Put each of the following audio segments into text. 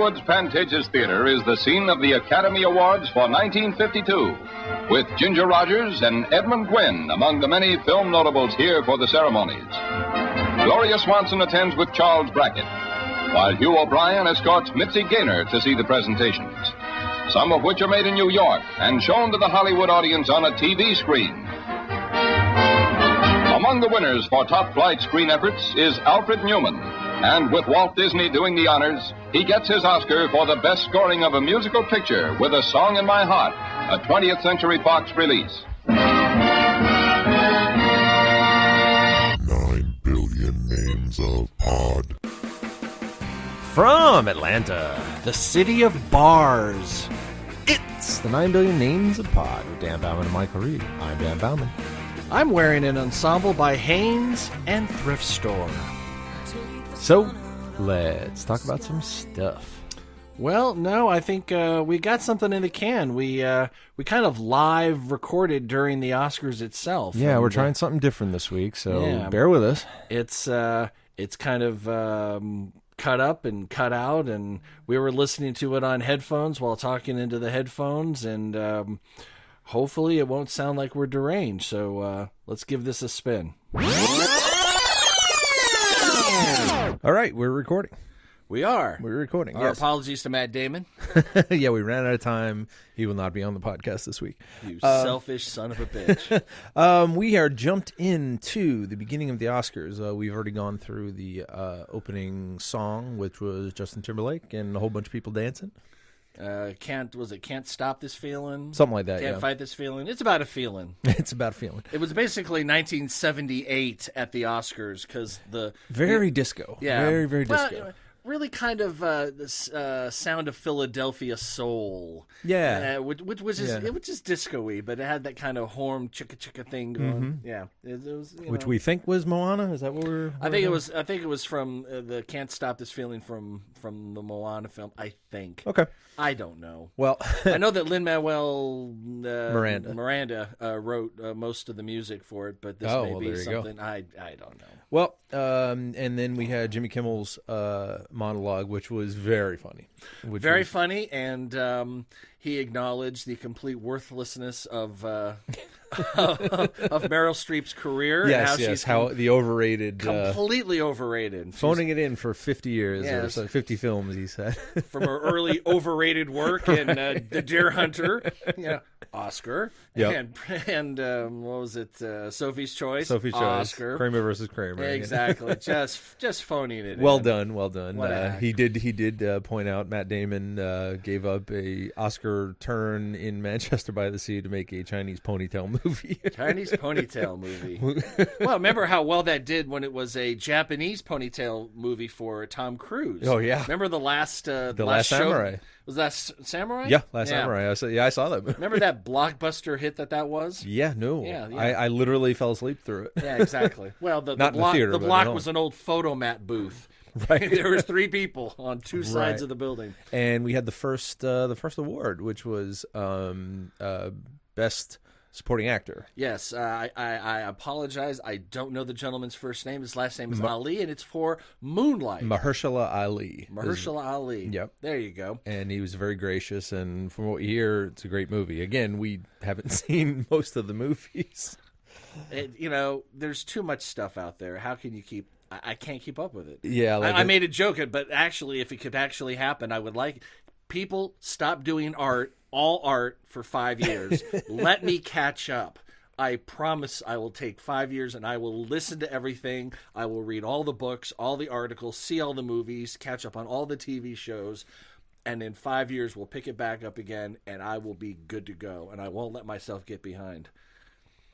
Hollywood's Pantages Theater is the scene of the Academy Awards for 1952, with Ginger Rogers and Edmund Gwenn among the many film notables here for the ceremonies. Gloria Swanson attends with Charles Brackett, while Hugh O'Brien escorts Mitzi Gaynor to see the presentations, some of which are made in New York and shown to the Hollywood audience on a TV screen. Among the winners for top flight screen efforts is Alfred Newman, and with Walt Disney doing the honors, he gets his Oscar for the best scoring of a musical picture with A Song in My Heart, a 20th Century Fox release. 9 billion names of Pod. From Atlanta, the city of bars, it's the 9 Billion Names of Pod with Dan Bauman and Michael Reed. I'm Dan Bauman. I'm wearing an ensemble by Hanes and Thrift Store. So, let's talk about some stuff. Well, no, I think we got something in the can. We kind of live recorded during the Oscars itself. Yeah, we're trying something different this week, so bear with us. It's kind of cut up and cut out, and we were listening to it on headphones while talking into the headphones, and hopefully it won't sound like we're deranged. So let's give this a spin. All right, we're recording. We are. We're recording. Our yes. apologies to Matt Damon. Yeah, we ran out of time. He will not be on the podcast this week. You selfish son of a bitch. We are jumped into the beginning of the Oscars. We've already gone through the opening song, which was Justin Timberlake and a whole bunch of people dancing. Can't Stop This Feeling? Something like that, Can't Fight This Feeling. It's about a feeling. It's about a feeling. It was basically 1978 at the Oscars because Very disco. Yeah. Very, very disco. Really kind of this sound of Philadelphia soul. Yeah. Which was just, it was just disco-y, but it had that kind of horn chicka-chicka thing going. Mm-hmm. Yeah. It was, Which we think was Moana? Is that what we're... I think it was from the Can't Stop This Feeling from the Moana film, I think. Okay. I don't know. Well... I know that Lin-Manuel Miranda wrote most of the music for it, but this may be something I don't know. Well, and then we had Jimmy Kimmel's monologue, which was very funny. Very funny, and he acknowledged the complete worthlessness of Meryl Streep's career. Yes, and how she's how the overrated... completely overrated. Phoning it in for 50 years, Yes. or so, 50 films, he said. From her early overrated work in The Deer Hunter, Oscar. Yep. And what was it? Sophie's Choice. Sophie's Choice. Oscar. Kramer versus Kramer. Exactly. just phoning it Well in. done, well done. What an He did point out Matt Damon gave up a Oscar turn in Manchester by the Sea to make a Chinese ponytail movie. Chinese ponytail movie. Well, remember how well that did when it was a Japanese ponytail movie for Tom Cruise. Oh, yeah. Remember the last Last show? Samurai. Was that Samurai? Yeah, Last Samurai. I saw that movie. Remember that blockbuster hit that was? Yeah, no. Yeah. I literally fell asleep through it. Yeah, exactly. Well, the Not in the block, theater, the but block at was an old photomat booth. Right. There was 3 people on 2 sides Right. of the building. And we had the first award, which was Best Supporting Actor. Yes, I apologize. I don't know the gentleman's first name. His last name is Ali, and it's for Moonlight. Mahershala Ali. Mahershala Ali. Yep. There you go. And he was very gracious, and from what we hear, it's a great movie. Again, we haven't seen most of the movies. There's too much stuff out there. How can you keep... I can't keep up with it. Yeah. I made a joke, but actually, if it could actually happen, I would like... People, stop doing all art for 5 years. Let me catch up. I promise I will take 5 years and I will listen to everything. I will read all the books, all the articles, see all the movies, catch up on all the TV shows. And in 5 years, we'll pick it back up again and I will be good to go. And I won't let myself get behind.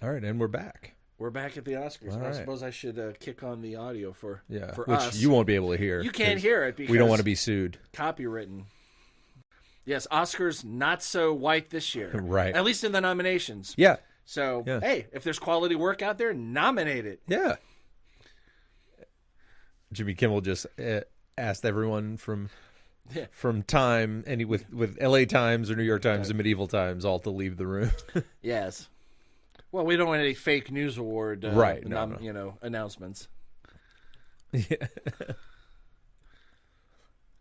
All right, and we're back. We're back at the Oscars. All I right. suppose I should kick on the audio for Which us. you won't be able to hear. You can't hear it because we don't want to be sued. Copywritten. Yes, Oscars not so white this year. Right. At least in the nominations. Yeah. So, hey, if there's quality work out there, nominate it. Yeah. Jimmy Kimmel just asked everyone from Time, with LA Times or New York Times and Medieval Times all to leave the room. Yes. Well, we don't want any fake news award right, announcements. Yeah.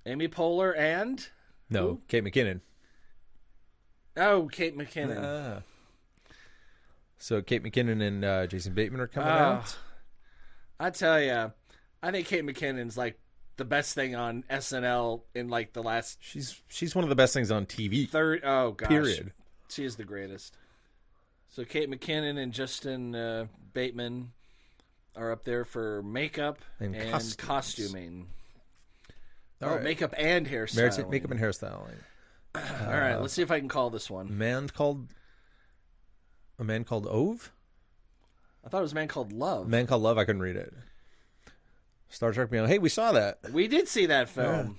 Amy Poehler and No, who? Kate McKinnon. Oh, Kate McKinnon. So Kate McKinnon and Jason Bateman are coming out. I tell you, I think Kate McKinnon's like the best thing on SNL in like the last She's one of the best things on TV. Oh gosh, period. She is the greatest. So Kate McKinnon and Justin Bateman are up there for makeup and costuming. All right. Makeup and hairstyling. Makeup and hairstyling. All right, let's see if I can call this one. A man called Ove? I thought it was a man called Love. A Man Called Love, I couldn't read it. Star Trek Beyond. Hey, we saw that. We did see that film. Yeah.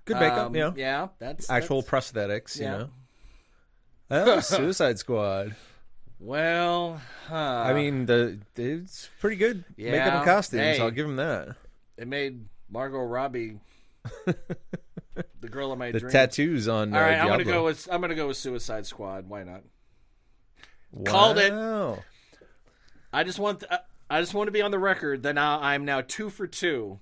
Good makeup, Yeah, that's actual prosthetics, you know. Oh, Suicide Squad. Well, I mean, it's pretty good makeup and costumes. Hey, I'll give him that. It made Margot Robbie the girl of my dreams. The tattoos on. All right, Diablo. I'm gonna go with Suicide Squad. Why not? Wow. Called it. I just want to be on the record that I'm now 2 for 2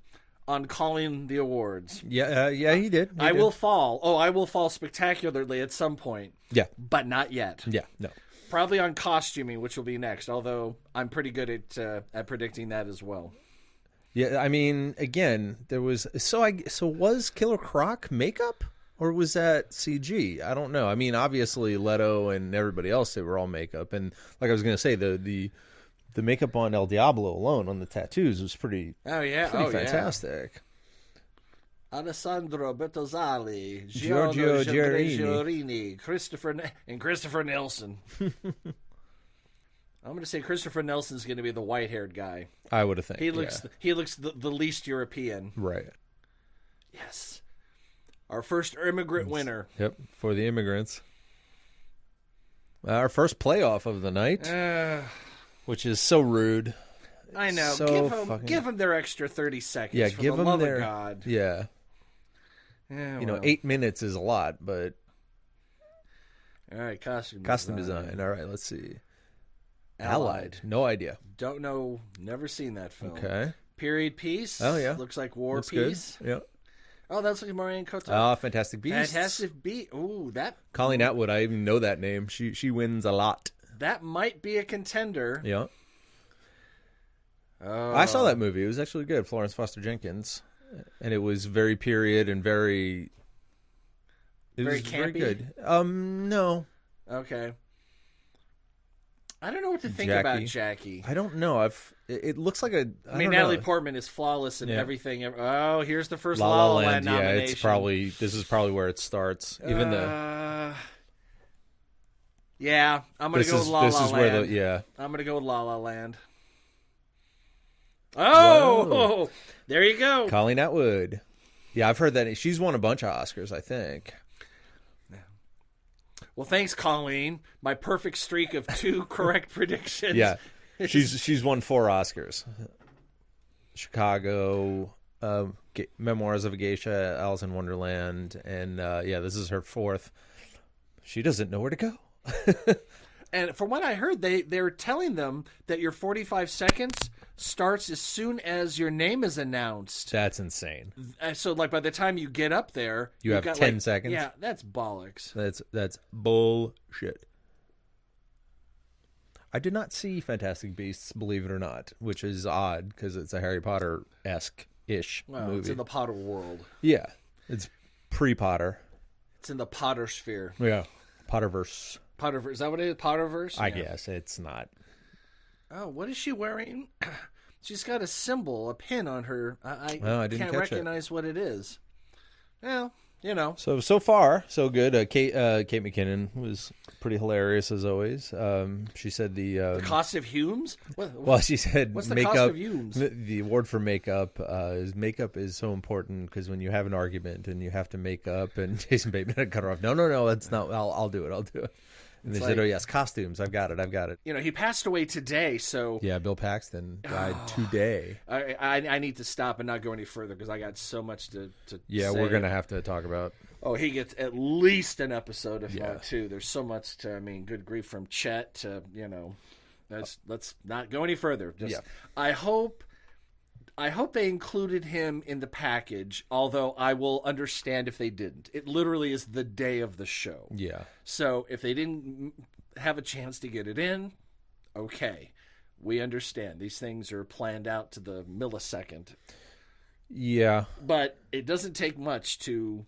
on calling the awards. Yeah, he did. I will fall. Oh, I will fall spectacularly at some point. Yeah, but not yet. Yeah, no. Probably on costuming, which will be next. Although I'm pretty good at predicting that as well. Yeah, I mean, again, there was was Killer Croc makeup or was that CG? I don't know. I mean, obviously Leto and everybody else, they were all makeup, and like I was going to say, the makeup on El Diablo alone on the tattoos was pretty. Oh yeah, pretty fantastic. Yeah. Alessandro Bertozzali, Giorgio Giorgini, Christopher Nelson. I'm going to say Christopher Nelson's going to be the white-haired guy. I would have think. He looks the least European. Right. Yes. Our first immigrant winner. Yep, for the immigrants. Our first playoff of the night, which is so rude. I know. So give them their extra 30 seconds. Yeah, for give the them love their of God. Yeah. Yeah. 8 minutes is a lot, but. All right, costume design. All right, let's see. Allied. No idea. Don't know. Never seen that film. Okay. Period piece. Oh yeah. Looks like war Looks piece. Good. Yeah. Oh, that's like Marianne Cotillard. Oh, Fantastic Beasts. Fantastic Beasts. Ooh, that. Colleen Atwood. I even know that name. She wins a lot. That might be a contender. Yeah. I saw that movie. It was actually good. Florence Foster Jenkins, and it was very period and very. It very was campy. Very good. No. Okay. I don't know what to think about Jackie. I don't know. It looks like a. I mean, Natalie Portman is flawless in everything. Oh, here's the first La La Land nomination. Yeah, this is probably where it starts. Even yeah, I'm gonna go with La La Land. This is where I'm gonna go with La La Land. Oh, whoa. There you go. Colleen Atwood. Yeah, I've heard that she's won a bunch of Oscars, I think. Well, thanks, Colleen. My perfect streak of 2 correct predictions. Yeah, she's won 4 Oscars. Chicago, Memoirs of a Geisha, Alice in Wonderland, and this is her 4th. She doesn't know where to go. And from what I heard, they're telling them that your 45 seconds starts as soon as your name is announced. That's insane. So, like, by the time you get up there, you have 10 seconds. Yeah, that's bollocks. That's bullshit. I did not see Fantastic Beasts, believe it or not, which is odd because it's a Harry Potter-esque movie. It's in the Potter world. Yeah, it's pre-Potter. It's in the Potter sphere. Yeah, Potterverse. Potterverse. Is that what it is? Potterverse? I guess it's not. Oh, what is she wearing? She's got a symbol, a pin on her. I can't recognize what it is. Well, you know. So far, so good. Kate McKinnon was pretty hilarious as always. She said the cost of Humes. She said what's the makeup. Cost of Humes? The award for makeup is so important because when you have an argument and you have to make up, and Jason Bateman cut her off. No, that's not. I'll do it. And they said, "Oh yes, costumes. I've got it." You know, he passed away today, so yeah. Bill Paxton died today. I need to stop and not go any further because I got so much to yeah, say. We're gonna have to talk about. Oh, he gets at least an episode, if not 2. There's so much to. I mean, good grief, from Chet to Let's not go any further. I hope I hope they included him in the package, although I will understand if they didn't. It literally is the day of the show. Yeah. So if they didn't have a chance to get it in, okay. We understand. These things are planned out to the millisecond. Yeah. But it doesn't take much to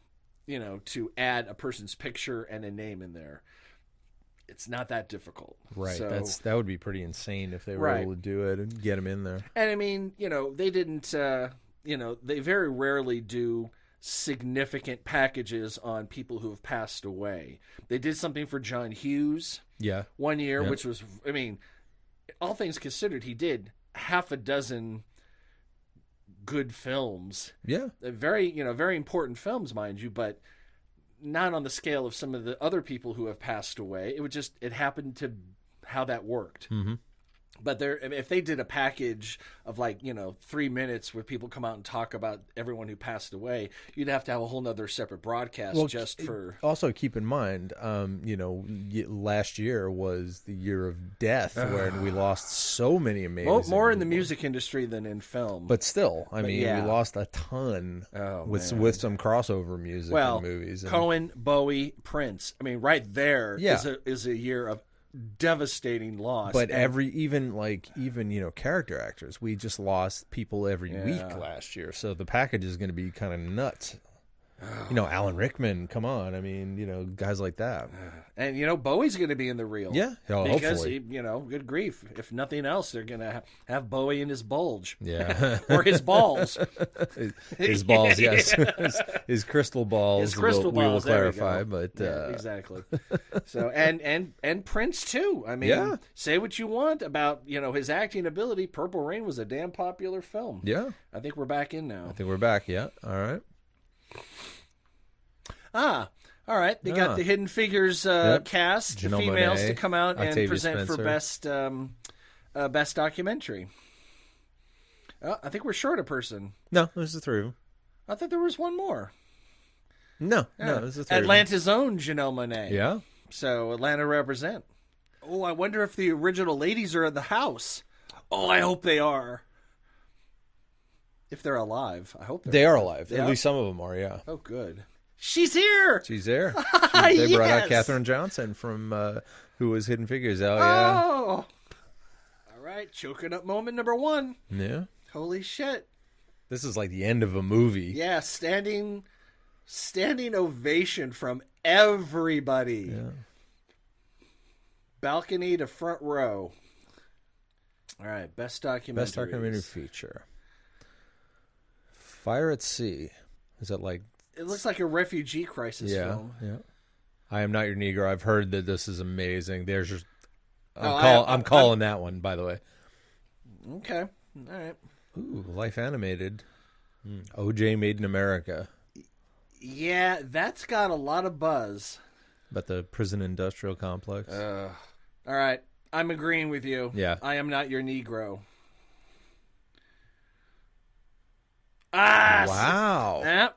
add a person's picture and a name in there. It's not that difficult. Right. So, that would be pretty insane if they were Right. able to do it and get him in there. And I mean, they didn't, they very rarely do significant packages on people who have passed away. They did something for John Hughes Yeah. one year, Yeah. which was, I mean, all things considered, he did half a dozen good films. Yeah. Very, very important films, mind you, but not on the scale of some of the other people who have passed away. It happened to how that worked. Mm-hmm. But if they did a package of 3 minutes where people come out and talk about everyone who passed away, you'd have to have a whole nother separate broadcast for. Also, keep in mind, last year was the year of death, where we lost so many amazing. More in the people. music industry than in film. But still, I mean, yeah. we lost a ton with some crossover music in movies. And, Cohen, Bowie, Prince. I mean, right there is a year of devastating loss. But even character actors, we just lost people every week last year. So the package is going to be kind of nuts. Alan Rickman, come on. I mean, guys like that. And, Bowie's going to be in the reel. Yeah, because hopefully. Good grief. If nothing else, they're going to have Bowie in his bulge. Yeah. Or his balls. his balls, yes. his crystal balls. His crystal we will balls, there we clarify, go. but exactly. So and Prince too. I mean, say what you want about his acting ability. Purple Rain was a damn popular film. Yeah. I think we're back in now. I think we're back. Yeah. All right. All right. They got the Hidden Figures cast, the Janelle females Monáe, to come out and Octavia present Spencer. for best documentary. I think we're short a person. No, there's the three of them. I thought there was one more. No, there's the three. Atlanta's own Janelle Monáe. Yeah. So Atlanta represent. Oh, I wonder if the original ladies are in the house. Oh, I hope they are. If they're alive, I hope they are alive. They At are? least some of them are. Yeah. Oh, good. She's here. She's there. They brought out Yes! Katherine Johnson from who was Hidden Figures. Oh, yeah. Oh. All right. Choking up moment number 1. Yeah. Holy shit. This is like the end of a movie. Yeah. Standing ovation from everybody. Yeah. Balcony to front row. All right. Best documentary. Best documentary feature. Fire at Sea. Is that like... It looks like a refugee crisis film. Yeah. I Am Not Your Negro. I've heard that this is amazing. There's just... I'm calling that one, by the way. Okay. All right. Ooh, Life Animated. OJ Made in America. Yeah, that's got a lot of buzz. About the prison industrial complex. All right. I'm agreeing with you. Yeah. I Am Not Your Negro. Ah! Wow. Yep.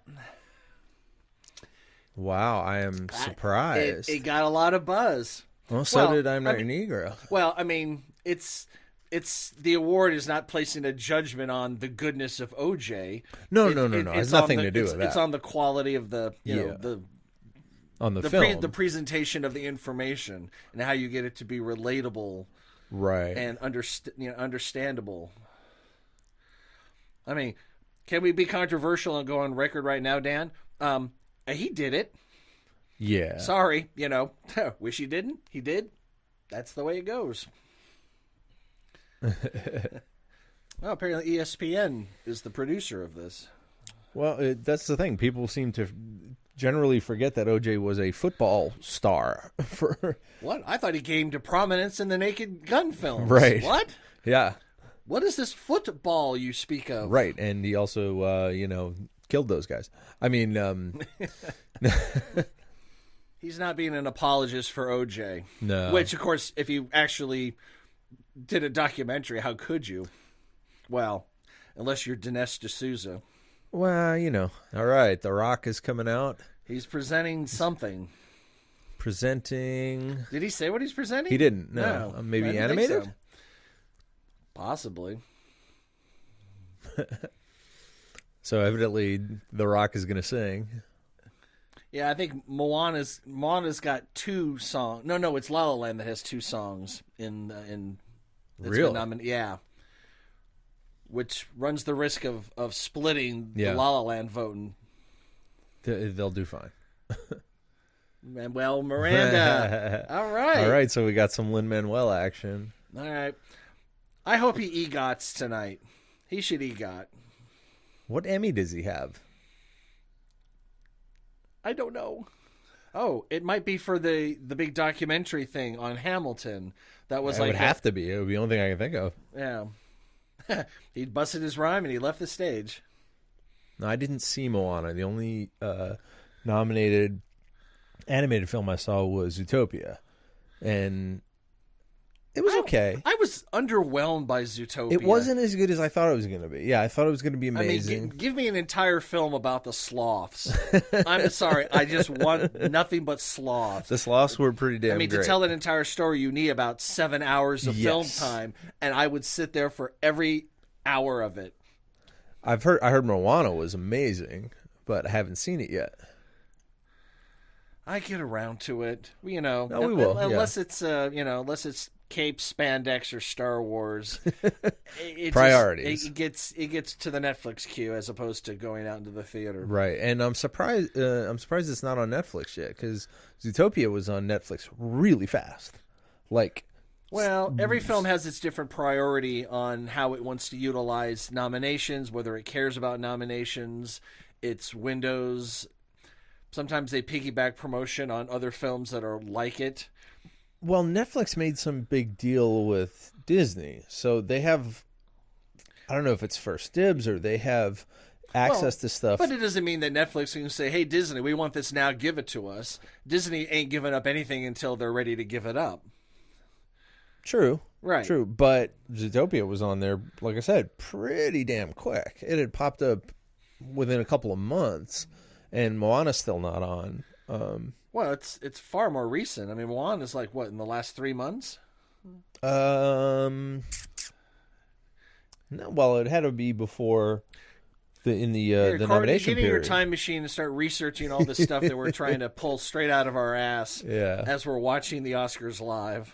Wow, I am surprised. It got a lot of buzz. Well, so Well, did I'm Not I Your Negro. Well, I mean, it's the award is not placing a judgment on the goodness of OJ. No. It has nothing to do with that. It's on the quality of the On the film. the presentation of the information and how you get it to be relatable, right. and understandable. I mean, can we be controversial and go on record right now, Dan? He did it. Yeah. Sorry, wish he didn't. He did. That's the way it goes. Well, apparently ESPN is the producer of this. Well, that's the thing. People seem to generally forget that OJ was a football star. What? I thought he came to prominence in the Naked Gun films. Right. What? Yeah. What is this football you speak of? Right. And he also, killed those guys. I mean, He's not being an apologist for OJ. No. Which, of course, if you actually did a documentary, how could you? Well, unless you're Dinesh D'Souza. well, all right. The Rock is coming out. He's presenting something. Presenting. Did he say what he's presenting? He didn't. No. I Maybe didn't think animated? so. Possibly. So evidently, The Rock is going to sing. Yeah, I think Moana's got 2 songs. No, it's La La Land that has 2 songs in Really? Yeah, which runs the risk of splitting Yeah. the La La Land voting. They'll do fine. Well, Miranda. All right. All right, so we got some Lin-Manuel action. All right. I hope he EGOTs tonight. He should EGOT. What Emmy does he have? I don't know. Oh, it might be for the big documentary thing on Hamilton. That was It like would have to be. It would be the only thing I can think of. Yeah. He busted his rhyme and he left the stage. No, I didn't see Moana. The only nominated animated film I saw was Zootopia, and it was okay. I was underwhelmed by Zootopia. It wasn't as good as I thought it was going to be. Yeah, I thought it was going to be amazing. I mean, give me an entire film about the sloths. I'm sorry, I just want nothing but sloths. The sloths were pretty damn great. To tell an entire story, you need about 7 hours of film time, and I would sit there for every hour of it. I heard Moana was amazing, but I haven't seen it yet. I get around to it, we will. Unless it's unless it's Cape, spandex, or Star Wars. Priorities. It gets to the Netflix queue as opposed to going out into the theater. Right, and I'm surprised. I'm surprised it's not on Netflix yet, because Zootopia was on Netflix really fast. Well, every film has its different priority on how it wants to utilize nominations, whether it cares about nominations, its windows. Sometimes they piggyback promotion on other films that are like it. Well, Netflix made some big deal with Disney, so they have, I don't know if it's first dibs or they have access to stuff. But it doesn't mean that Netflix can say, hey, Disney, we want this now, give it to us. Disney ain't giving up anything until they're ready to give it up. True. Right. True. But Zootopia was on there, like I said, pretty damn quick. It had popped up within a couple of months, and Moana's still not on. Well, it's far more recent. I mean, Moana's like, what, in the last 3 months? No, well, it had to be before the nomination getting period. your time machine and start researching all this stuff that we're trying to pull straight out of our ass as we're watching the Oscars live.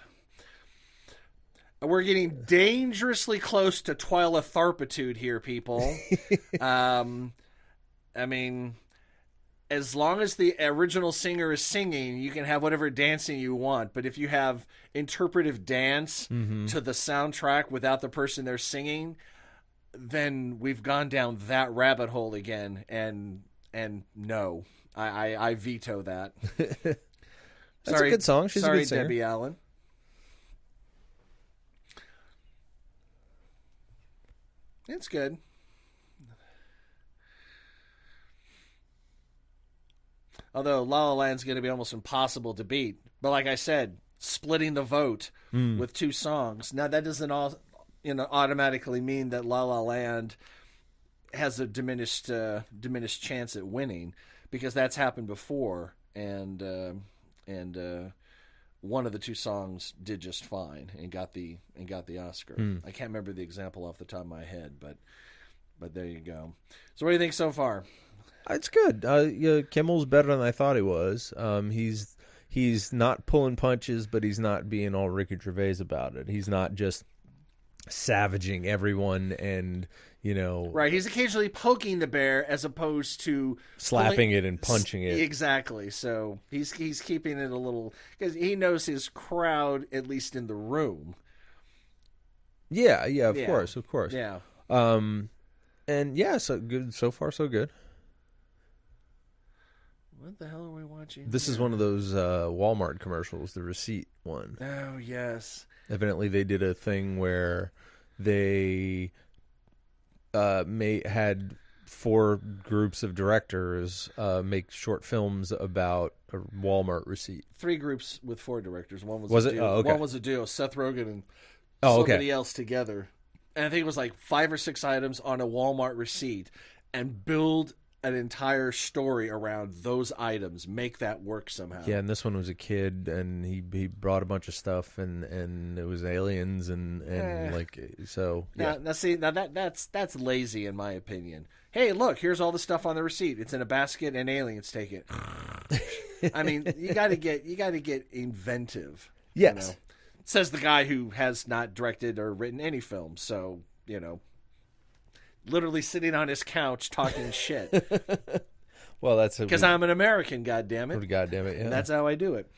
We're getting dangerously close to Twilatharpitude here, people. I mean, as long as the original singer is singing, you can have whatever dancing you want. But if you have interpretive dance to the soundtrack without the person there singing, then we've gone down that rabbit hole again. And no, I veto that. That's a good song. She's a good singer. Debbie Allen. It's good. Although La La Land's going to be almost impossible to beat. But like I said, splitting the vote with 2 songs. Now, that doesn't automatically mean that La La Land has a diminished chance at winning, because that's happened before, and one of the 2 songs did just fine and got the Oscar. I can't remember the example off the top of my head, but there you go. So what do you think so far? It's good. Kimmel's better than I thought he was. He's not pulling punches, but he's not being all Ricky Gervais about it. He's not just savaging everyone and, Right, he's occasionally poking the bear as opposed to slapping it and punching it. Exactly. So he's keeping it a little, because he knows his crowd, at least in the room. Yeah, of course. Yeah. And yeah, so good. So far, so good. What the hell are we watching? This is one of those Walmart commercials, the receipt one. Oh, yes. Evidently, they did a thing where they had 4 groups of directors make short films about a Walmart receipt. 3 groups with 4 directors. One was Was a it? duo. Oh, okay. One was a duo, Seth Rogen and okay. somebody else together. And I think it was like 5 or 6 items on a Walmart receipt, and build an entire story around those items, make that work somehow. Yeah, and this one was a kid, and he brought a bunch of stuff, and it was aliens, and like so. Yeah. Now that's lazy in my opinion. Hey, look, here's all the stuff on the receipt. It's in a basket, and aliens take it. I mean, you got to get inventive. Yes. You know? Says the guy who has not directed or written any film. So, you know, literally sitting on his couch talking shit. Well, that's because I'm an American. God damn it. God damn it. Yeah. And that's how I do it.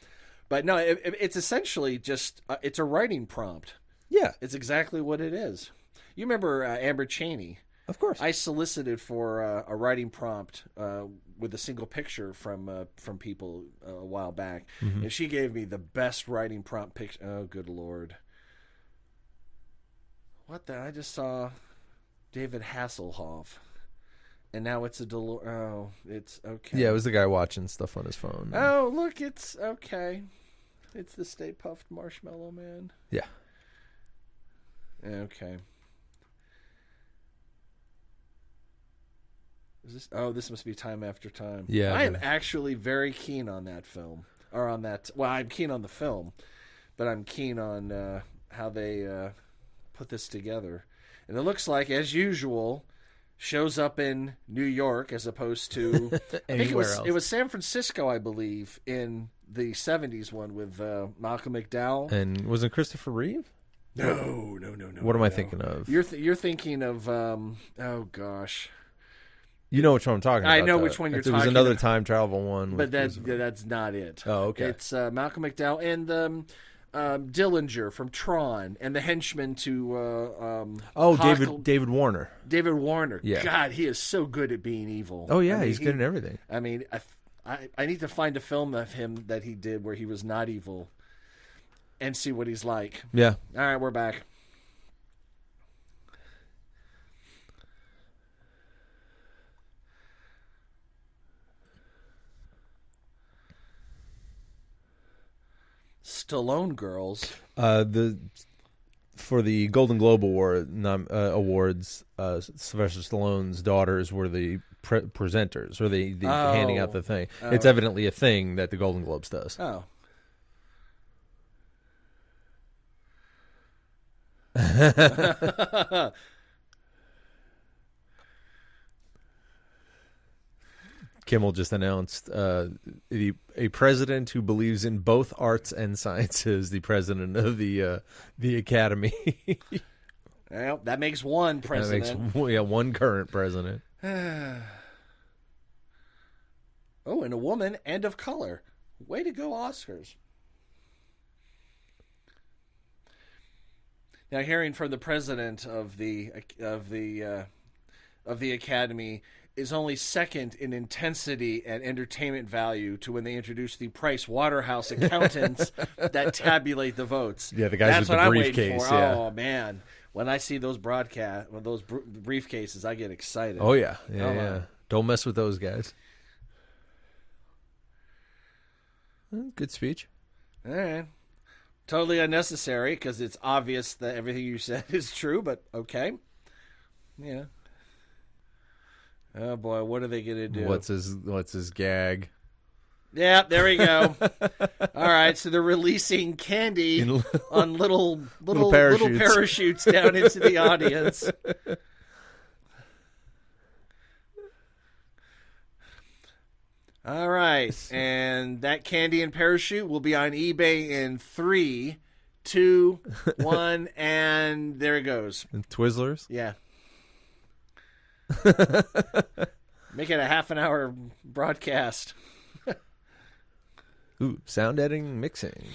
But no, it's essentially just it's a writing prompt. Yeah, it's exactly what it is. You remember Amber Chaney? Of course. I solicited for a writing prompt with a single picture from people a while back, and she gave me the best writing prompt picture. Oh, good Lord. What the? I just saw David Hasselhoff, and now it's a Oh, it's okay. Yeah, it was the guy watching stuff on his phone. Oh, look, it's okay. It's the Stay Puft Marshmallow Man. Yeah. Okay. This must be Time After Time. Yeah. I am actually very keen on that film. Or on that... Well, I'm keen on the film, but I'm keen on how they put this together. And it looks like, as usual, shows up in New York as opposed to... I think it was San Francisco, I believe, in the 70s one with Malcolm McDowell. And wasn't Christopher Reeve? No. What am I thinking of? You're thinking of... oh, gosh... You know which one I'm talking about. I know which one you're talking about. There was another time travel one. But that's not it. Oh, okay. It's Malcolm McDowell and Dillinger from Tron and the henchman to... David Warner. David Warner. Yeah. God, he is so good at being evil. Oh, yeah, he's good at everything. I mean, I need to find a film of him that he did where he was not evil and see what he's like. Yeah. All right, we're back. Stallone girls. For the Golden Globe awards, Sylvester Stallone's daughters were the presenters, or the handing out the thing. It's evidently a thing that the Golden Globes does. Oh. Kimmel just announced a president who believes in both arts and sciences, the president of the Academy. Well, that makes one president. That makes one current president. Oh, and a woman and of color. Way to go, Oscars. Now, hearing from the president of the Academy is only second in intensity and entertainment value to when they introduced the Price Waterhouse accountants that tabulate the votes. Yeah, the guys with the briefcase. Yeah. Oh man, when I see those briefcases, I get excited. Oh yeah, yeah. Don't mess with those guys. Good speech. All right. Totally unnecessary because it's obvious that everything you said is true, but okay. Yeah. Oh boy, what are they gonna do? What's his gag? Yeah, there we go. All right, so they're releasing candy on little parachutes down into the audience. All right, and that candy and parachute will be on eBay in 3, 2, 1, and there it goes. And Twizzlers? Yeah. Make it a half-an-hour broadcast. Ooh, sound editing, mixing.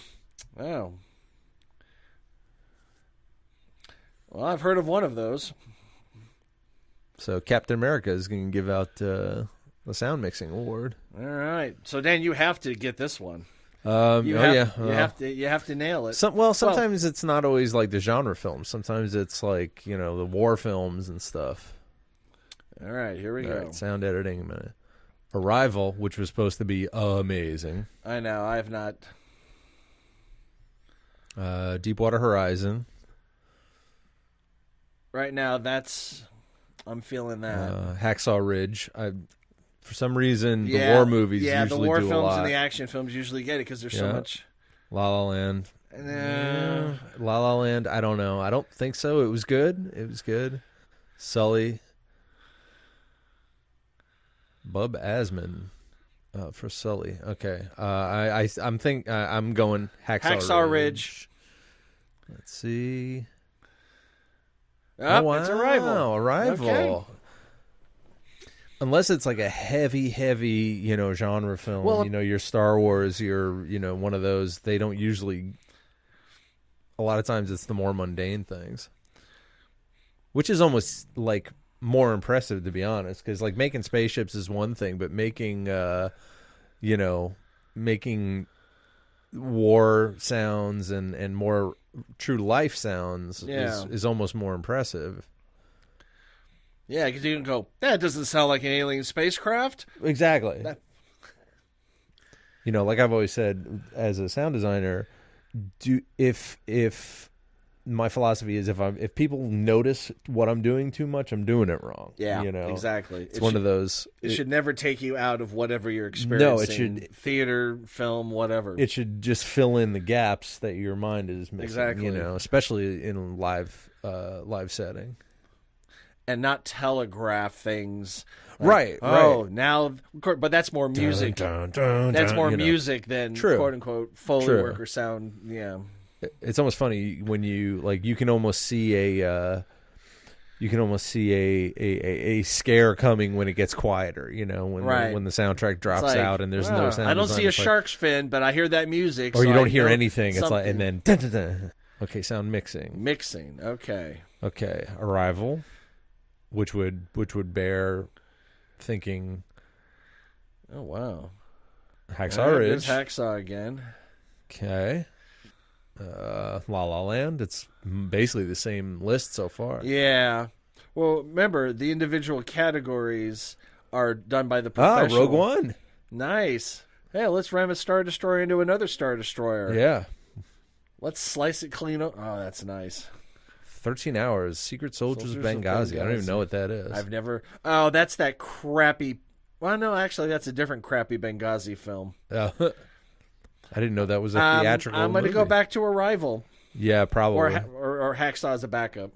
Oh. Well, I've heard of one of those. So Captain America is going to give out the sound mixing award. All right. So Dan, you have to get this one. You have to nail it. Sometimes it's not always like the genre films. Sometimes it's like, the war films and stuff. All right, here we go. Right, sound editing a minute. Arrival, which was supposed to be amazing. I know, I have not. Deepwater Horizon. Right now, I'm feeling that. Hacksaw Ridge. For some reason, the war movies usually the war do a films lot. and the action films usually get it because there's so much. La La Land. La La Land, I don't know. I don't think so. It was good. It was good. Sully. Bub Asman for Sully. Okay. I'm going Hacksaw Ridge. Let's see. Oh, wow. It's Arrival. Arrival. Okay. Unless it's like a heavy, genre film. Well, your Star Wars, your, one of those. They don't usually. A lot of times it's the more mundane things, which is almost like more impressive, to be honest. Because like making spaceships is one thing, but making, making war sounds and more true life sounds is almost more impressive. Yeah, because you can go, that doesn't sound like an alien spacecraft. Exactly. Like I've always said, as a sound designer, if my philosophy is if people notice what I'm doing too much, I'm doing it wrong. Yeah, exactly. It's one of those. It should never take you out of whatever you're experiencing. No, it should theater, film, whatever. It should just fill in the gaps that your mind is missing. Exactly. Especially in a live setting. And not telegraph things. Right. Now, but that's more music. That's more music than quote unquote Foley work or sound. Yeah. It's almost funny when you can almost see a scare coming when it gets quieter. When the soundtrack drops out and there's no sound. I don't see a shark's fin, but I hear that music. Or you don't hear anything. It's like, and then dun, dun, dun. Okay, sound mixing. Okay. Arrival. Which would bear thinking. Oh wow, Hacksaw Ridge. There's Hacksaw again. Okay, La La Land. It's basically the same list so far. Yeah. Well, remember the individual categories are done by the professional. Rogue One. Nice. Hey, let's ram a Star Destroyer into another Star Destroyer. Yeah. Let's slice it clean up. Oh, that's nice. 13 Hours, Secret Soldiers of Benghazi. I don't even know what that is. I've never... Oh, that's that crappy... Well, no, actually, that's a different crappy Benghazi film. I didn't know that was a theatrical I'm going to go back to Arrival. Yeah, probably. Or Hacksaw as a backup.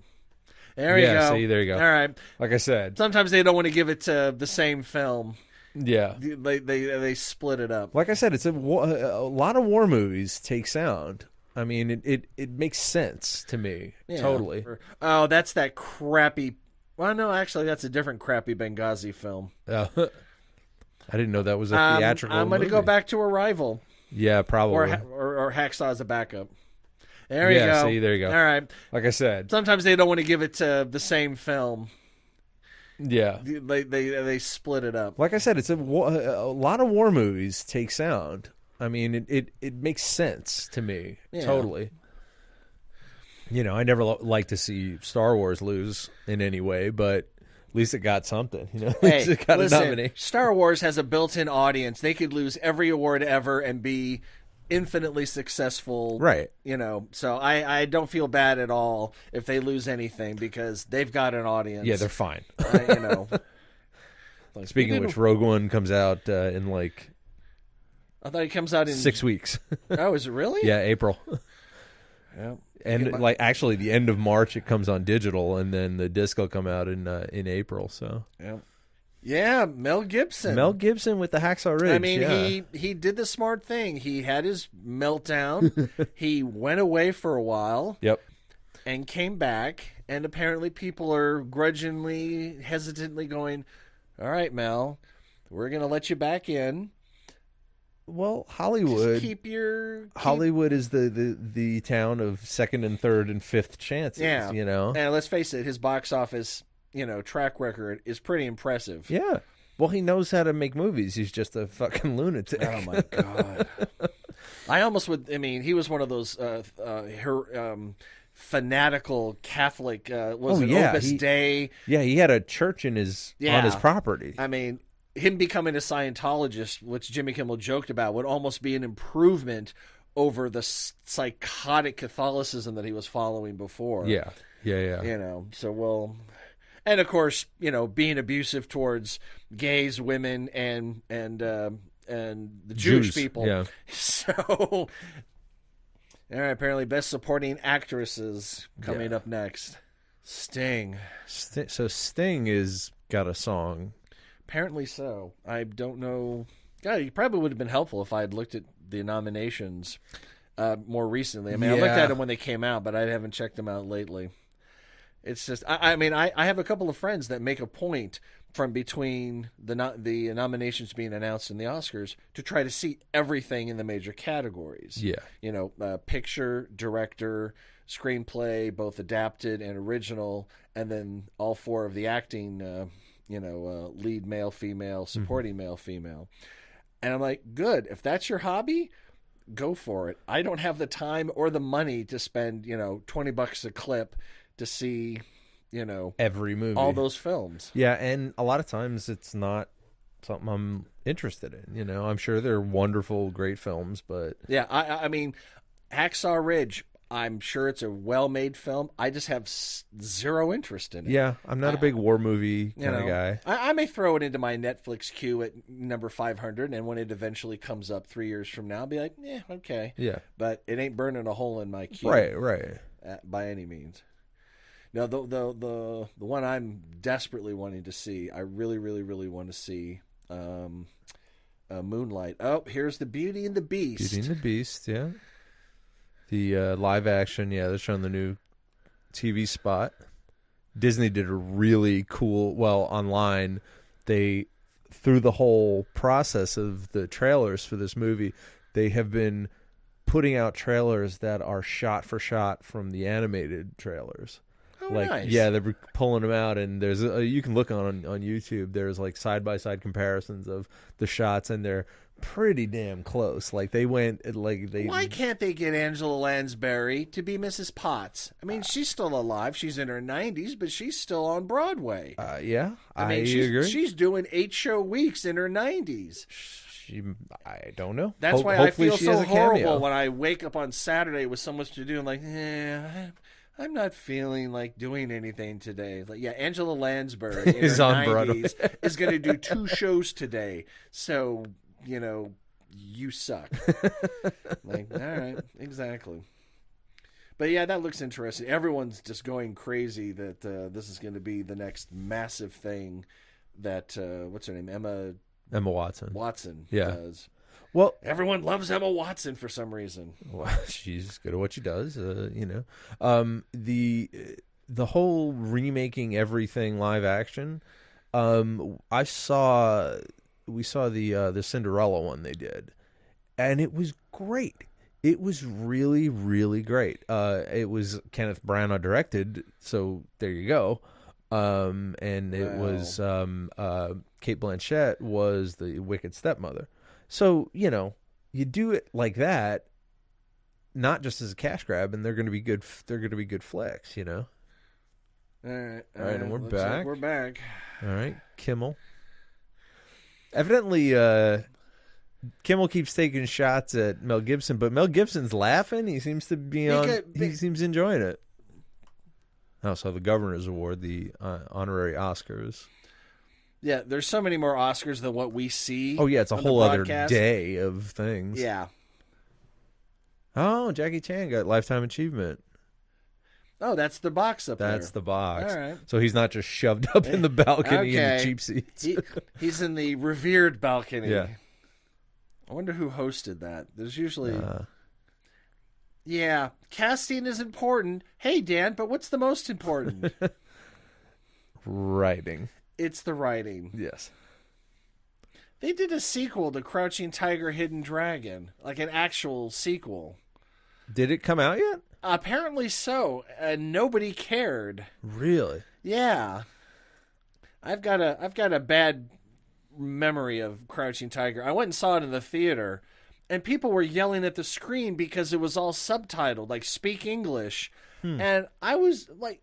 There you go. Yeah, see, there you go. All right. Like I said. Sometimes they don't want to give it to the same film. Yeah. They split it up. Like I said, it's a lot of war movies take sound. I mean, it makes sense to me. Yeah. Totally. Oh, that's that crappy... Well, no, actually, that's a different crappy Benghazi film. I didn't know that was a theatrical I'm going to go back to Arrival. Yeah, probably. Or Hacksaw as a backup. There you go. Yeah, see, there you go. All right. Like I said. Sometimes they don't want to give it to the same film. Yeah. They split it up. Like I said, it's a lot of war movies take sound. I mean, it makes sense to me. Yeah. Totally. I never like to see Star Wars lose in any way, but at least it got something. At least it got a nomination. Star Wars has a built-in audience. They could lose every award ever and be infinitely successful. Right. So I don't feel bad at all if they lose anything because they've got an audience. Yeah, they're fine. Speaking of which, Rogue One comes out in like... I thought it comes out in 6 weeks. Oh, is it really? Yeah, April. Yeah. And actually the end of March it comes on digital, and then the disc will come out in April. So yeah, Mel Gibson with the Hacksaw Ridge. I mean, he did the smart thing. He had his meltdown. He went away for a while. Yep. And came back, and apparently people are grudgingly, hesitantly going, "All right, Mel, we're going to let you back in." Well, Hollywood. Hollywood is the town of second and third and fifth chances. Yeah, And let's face it, his box office, track record is pretty impressive. Yeah. Well, he knows how to make movies. He's just a fucking lunatic. Oh my god. I almost would. I mean, he was one of those fanatical Catholic. Opus Dei? Yeah, he had a church on his property. I mean, him becoming a Scientologist, which Jimmy Kimmel joked about, would almost be an improvement over the psychotic Catholicism that he was following before. Yeah. So And of course, being abusive towards gays, women, and the Jewish people. Yeah. So, all right. Apparently, best supporting actresses coming up next. Sting. So Sting is got a song. Apparently so. I don't know. God, it probably would have been helpful if I had looked at the nominations more recently. I mean, I looked at them when they came out, but I haven't checked them out lately. It's just, I mean, I have a couple of friends that make a point from between the nominations being announced in the Oscars to try to see everything in the major categories. Yeah. Picture, director, screenplay, both adapted and original, and then all 4 of the acting, lead male, female, supporting male, female. And I'm like, good. If that's your hobby, go for it. I don't have the time or the money to spend, $20 a clip to see, every movie, all those films. Yeah, and a lot of times it's not something I'm interested in. I'm sure they're wonderful, great films, but yeah, I mean, Hacksaw Ridge. I'm sure it's a well-made film. I just have zero interest in it. Yeah, I'm not a big war movie kind of guy. I may throw it into my Netflix queue at number 500, and when it eventually comes up 3 years from now, I'll be like, yeah, okay. Yeah. But it ain't burning a hole in my queue. Right. By any means. Now, the one I'm desperately wanting to see, I really, really, really want to see, Moonlight. Oh, here's the Beauty and the Beast. Beauty and the Beast, yeah. The live action, they're showing the new TV spot. Disney did a really cool, online, they, through the whole process of the trailers for this movie, they have been putting out trailers that are shot for shot from the animated trailers. Oh, nice. Yeah, they're pulling them out, and there's you can look on YouTube. There's side-by-side comparisons of the shots, and they're pretty damn close. They went Why can't they get Angela Lansbury to be Mrs. Potts? I mean, she's still alive. She's in her 90s, but she's still on Broadway. Yeah, I mean, agree. She's doing 8-show weeks in her 90s. I don't know. That's why I feel so horrible when I wake up on Saturday with so much to do and I'm not feeling like doing anything today. Angela Lansbury in is her on 90s Broadway. is going to do 2 shows today. So, you suck. All right, exactly. But yeah, that looks interesting. Everyone's just going crazy that this is going to be the next massive thing that, what's her name? Emma Watson. Does. Well, everyone loves Emma Watson for some reason. Well, she's good at what she does. The whole remaking everything live action. We saw the Cinderella one they did, and it was great. It was really, really great. It was Kenneth Branagh directed, so there you go. And it was Cate Blanchett was the wicked stepmother. So, you do it like that, not just as a cash grab, and they're going to be good. They're going to be good flicks, All right, and we're back. We're back. All right, Kimmel. Evidently, Kimmel keeps taking shots at Mel Gibson, but Mel Gibson's laughing. He seems to be he seems enjoying it. Also, the Governor's Award, the honorary Oscars. Yeah, there's so many more Oscars than what we see. Oh, yeah, it's a whole other day of things. Yeah. Oh, Jackie Chan got Lifetime Achievement. Oh, that's the box up there. That's the box. All right. So he's not just shoved up in the balcony in the cheap seats. He's in the revered balcony. Yeah. I wonder who hosted that. There's usually... Yeah, casting is important. Hey, Dan, but what's the most important? Writing. It's the writing. Yes. They did a sequel to Crouching Tiger, Hidden Dragon, like an actual sequel. Did it come out yet? Apparently so, and nobody cared. Really? Yeah. I've got a bad memory of Crouching Tiger. I went and saw it in the theater, and people were yelling at the screen because it was all subtitled, like speak English. And I was like,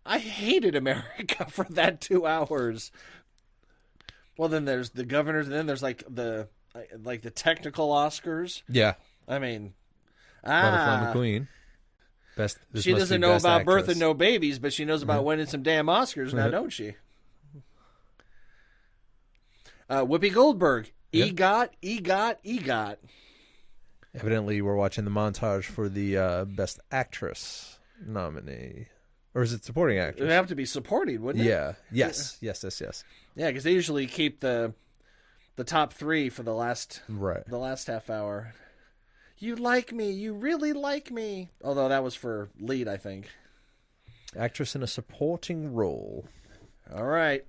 I hated America for that 2 hours. Well, then there's the Governors, and then there's like the technical Oscars. Yeah. I mean, Butterfly McQueen. This She must doesn't be know Best about birth Actress. and no babies, but she knows about winning some damn Oscars now, don't she? Whoopi Goldberg. EGOT, EGOT, EGOT. Evidently, we're watching the montage for the Best Actress nominee. Or is it supporting It actress? would have to be supporting, wouldn't it? Yeah. Yes. Yes. Yeah, because they usually keep the top 3 for the last half hour. You like me. You really like me. Although that was for lead, I think. Actress in a supporting role. All right.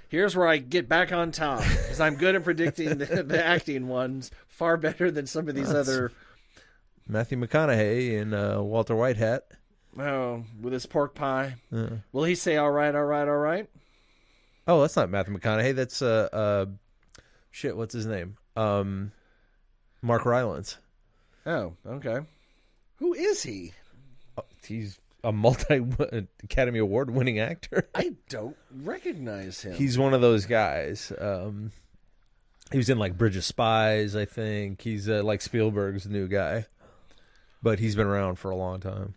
Here's where I get back on top, because I'm good at predicting the acting ones far better than some of these other. Matthew McConaughey in Walter White hat. Oh, with his pork pie. Will he say, all right, all right, all right? Oh, that's not Matthew McConaughey. That's, shit, what's his name? Mark Rylance. Oh, okay. Who is he? Oh, he's a multi-Academy Award winning actor. I don't recognize him. He's one of those guys. He was in like Bridge of Spies, I think. He's like Spielberg's new guy. But he's been around for a long time.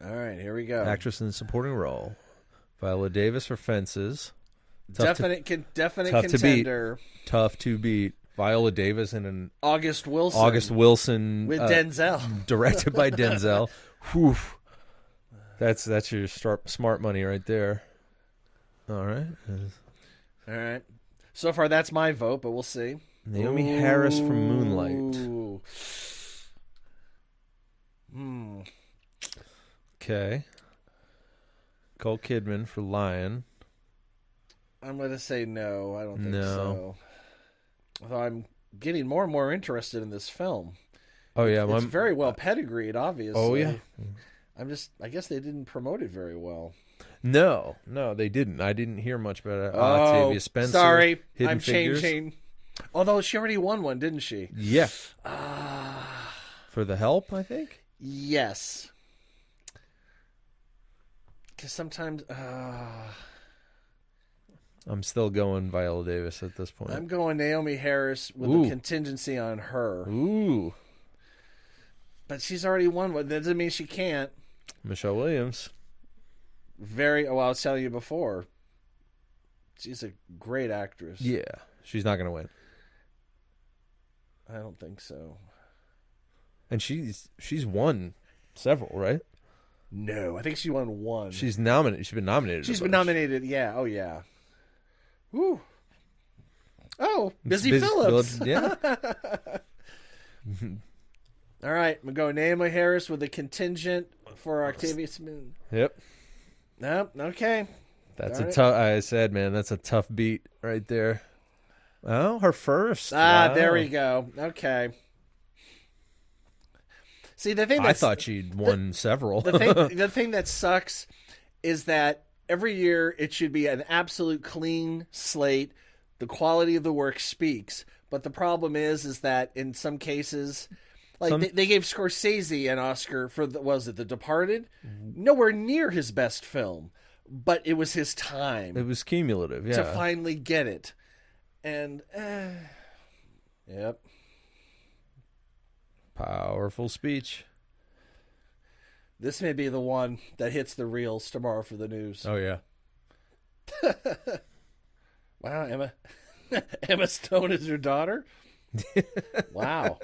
All right, here we go. Actress in the supporting role. Viola Davis for Fences. Definite tough contender. Tough to beat. Viola Davis in an August Wilson with Denzel, directed by Denzel. Whew. That's your smart money right there. All right. So far, that's my vote, but we'll see. Naomi Harris for Moonlight. Okay. Nicole Kidman for Lion. I'm going to say no. I don't think No. so. Although I'm getting more and more interested in this film. Oh yeah, It's very well pedigreed, obviously. Oh yeah. I guess they didn't promote it very well. No, they didn't. I didn't hear much about it. Octavia Spencer. Sorry, Hidden I'm Figures. changing. Although she already won one, didn't she? Yeah. For The Help, I think. Yes. Because sometimes I'm still going Viola Davis at this point. I'm going Naomi Harris with a contingency on her. Ooh. But she's already won one. That doesn't mean she can't. Michelle Williams. I was telling you before. She's a great actress. Yeah. She's not going to win. I don't think so. And she's won several, right? No, I think she won one. She's nominated. She's been nominated. She's been nominated. Yeah. Oh, yeah. Woo. Oh, Busy Phillips. Yeah. All right, I'm going Naomi Harris with a contingent for Octavia Spencer. Yep. Nope. Okay. That's All right. tough. I said, man, that's a tough beat right there. Oh, her first. Wow. Wow. There we go. Okay. See, the thing I thought she'd won several. the thing that sucks is that every year it should be an absolute clean slate. The quality of the work speaks, but the problem is that in some cases, like they gave Scorsese an Oscar for The Departed, nowhere near his best film, but it was his time. It was cumulative, yeah. To finally get it, and yep. Powerful speech. This may be the one that hits the reels tomorrow for the news. Oh yeah. Wow, Emma Stone is your daughter? Wow.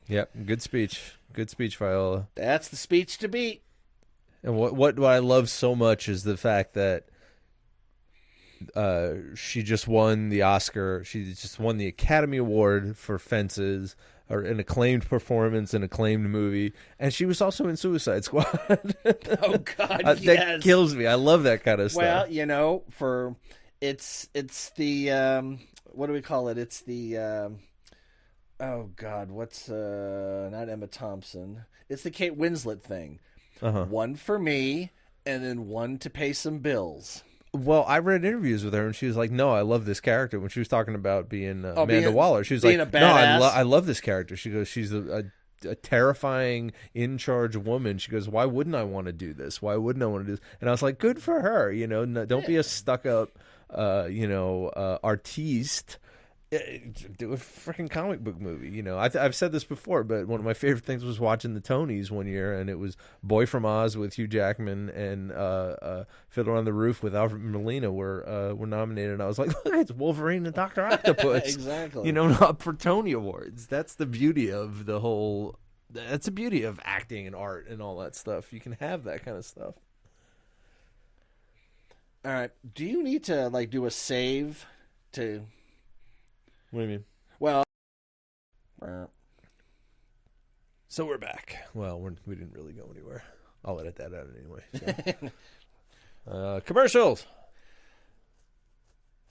Yep, good speech. Good speech, Viola. That's the speech to beat. And what I love so much is the fact that she just won the Oscar. She just won the Academy Award for Fences, or an acclaimed performance, an acclaimed movie, and she was also in Suicide Squad. Oh God, yes. That kills me. I love that kind of stuff. Well, you know, it's the what do we call it? It's the oh God, what's not Emma Thompson? It's the Kate Winslet thing. One for me, and then one to pay some bills. Well, I read interviews with her, and she was like, "No, I love this character." When she was talking about being Amanda Waller, she was like, "No, I love this character." She goes, "She's a terrifying, in-charge woman." She goes, "Why wouldn't I want to do this? Why wouldn't I want to do this?" And I was like, "Good for her, you know. Don't be a stuck-up, artiste, Do a freaking comic book movie. You know, I've said this before, but one of my favorite things was watching the Tonys one year, and it was Boy from Oz with Hugh Jackman and Fiddler on the Roof with Alfred Molina were nominated. And I was like, look, it's Wolverine and Dr. Octopus. Exactly. You know, up for Tony Awards. That's the beauty of the whole. That's the beauty of acting and art and all that stuff. You can have that kind of stuff. All right. Do you need to do a save to? What do you mean? Well, so we're back. Well, we didn't really go anywhere. I'll edit that out anyway. So. Commercials.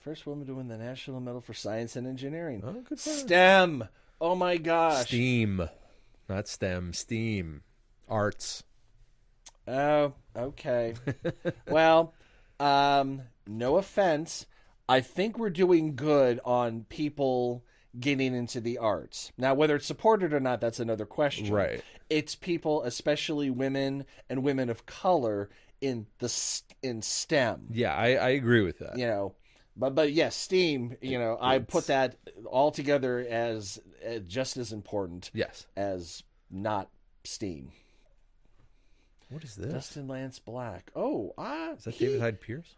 First woman to win the National Medal for Science and Engineering. Oh, good for her. STEM. Oh my gosh. STEAM, not STEM. STEAM. Arts. Oh, okay. Well, no offense. I think we're doing good on people getting into the arts. Now, whether it's supported or not, that's another question. Right. It's people, especially women and women of color, in STEM. Yeah, I agree with that. You know, but yes, STEAM. You know, I put that all together as just as important. Yes. As not STEAM. What is this? Dustin Lance Black. Oh, is that David Hyde Pierce?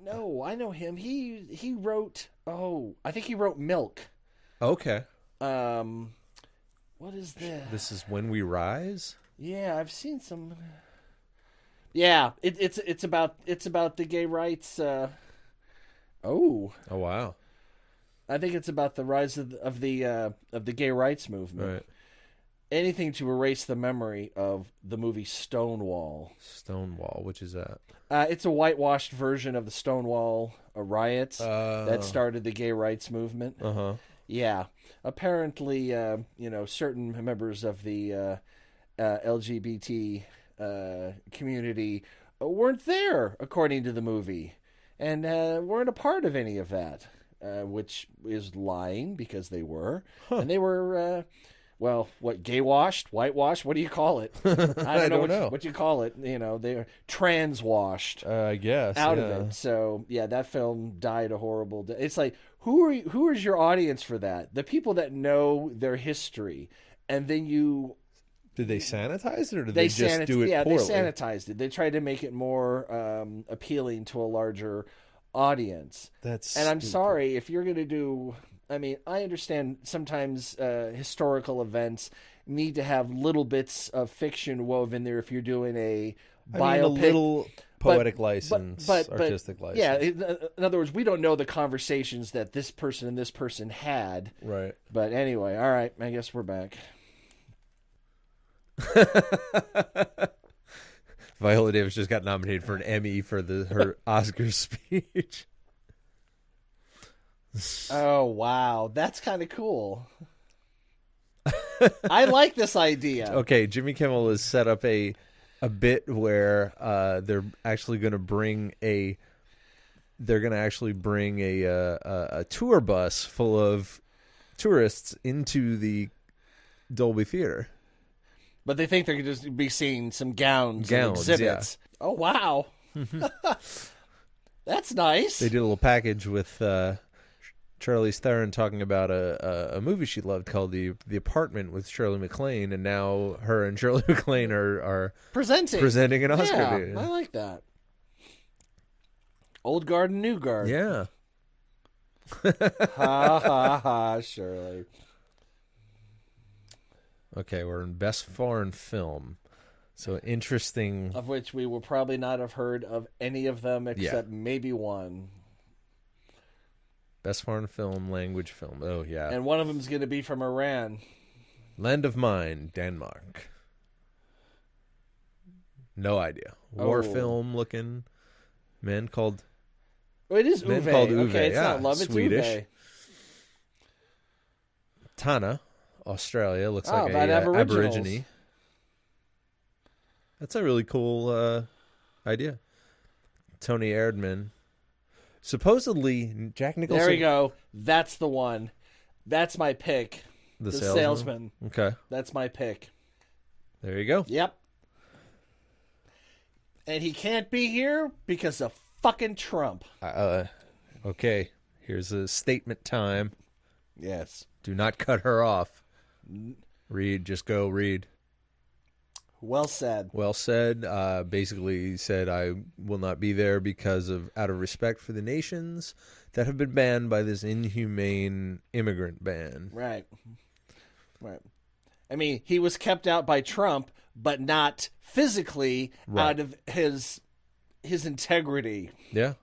No, I know him. He wrote. Oh, I think he wrote Milk. Okay. What is this? This is When We Rise. Yeah, I've seen some. Yeah, it's about the gay rights. Oh wow. I think it's about the rise of the gay rights movement. Right. Anything to erase the memory of the movie Stonewall. Stonewall, which is that? It's a whitewashed version of the Stonewall riots that started the gay rights movement. Uh-huh. Yeah. Apparently, certain members of the LGBT community weren't there, according to the movie, and weren't a part of any of that, which is lying because they were. Huh. And they were... well, what, gay washed, whitewashed? What do you call it? I don't know what you call it. You know, they're trans washed. I guess out of it. So yeah, that film died a horrible death. It's like who is your audience for that? The people that know their history, and then you. Did they sanitize it, or did they just do it poorly? They sanitized it. They tried to make it more appealing to a larger audience. And I'm sorry if you're going to do. I mean, I understand sometimes historical events need to have little bits of fiction woven there if you're doing a biopic. A little poetic license, artistic license. Yeah, in other words, we don't know the conversations that this person and this person had. Right. But anyway, all right, I guess we're back. Viola Davis just got nominated for an Emmy for her Oscar speech. Oh, wow. That's kind of cool. I like this idea. Okay, Jimmy Kimmel has set up a bit where they're actually going to bring a tour bus full of tourists into the Dolby Theater. But they think they're going to just be seeing some gowns and exhibits. Yeah. Oh, wow. That's nice. They did a little package with Charlize Theron talking about a movie she loved called The Apartment with Shirley MacLaine, and now her and Shirley MacLaine are presenting an Oscar. Yeah, I like that. Old guard and new guard. Yeah. Ha ha ha, Shirley. Okay, we're in Best Foreign Film. So interesting. Of which we will probably not have heard of any of them except maybe one. Best Foreign Film, Language Film. Oh, yeah. And one of them is going to be from Iran. Land of Mine, Denmark. No idea. War film looking. Men called... Oh, it is Men Uwe. called Uwe. Okay, it's yeah, not love, it's Swedish. Uwe. Tana, Australia. Looks like about a Aboriginals. Aborigine. That's a really cool idea. Tony Erdmann. Supposedly, Jack Nicholson... There we go. That's the one. That's my pick. The salesman. Okay. That's my pick. There you go. Yep. And he can't be here because of fucking Trump. Okay. Here's a statement time. Yes. Do not cut her off. Read, just go read. Well said. Well said. Basically said, I will not be there out of respect for the nations that have been banned by this inhumane immigrant ban. Right. I mean, he was kept out by Trump, but not physically out of his integrity. Yeah.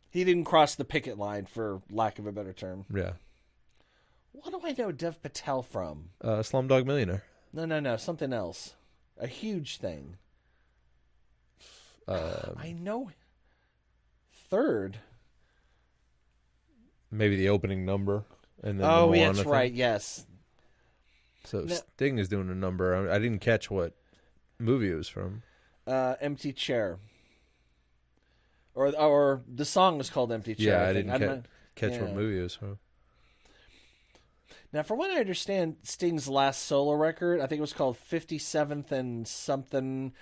He didn't cross the picket line, for lack of a better term. Yeah. What do I know Dev Patel from? Slumdog Millionaire. No, something else. A huge thing. I know. Third. Maybe the opening number. And then that's right. Yes. So Sting is doing a number. I didn't catch what movie it was from. Empty Chair. Or the song was called Empty Chair. Yeah, I didn't catch what movie it was from. Now, from what I understand, Sting's last solo record, I think it was called 57th and something,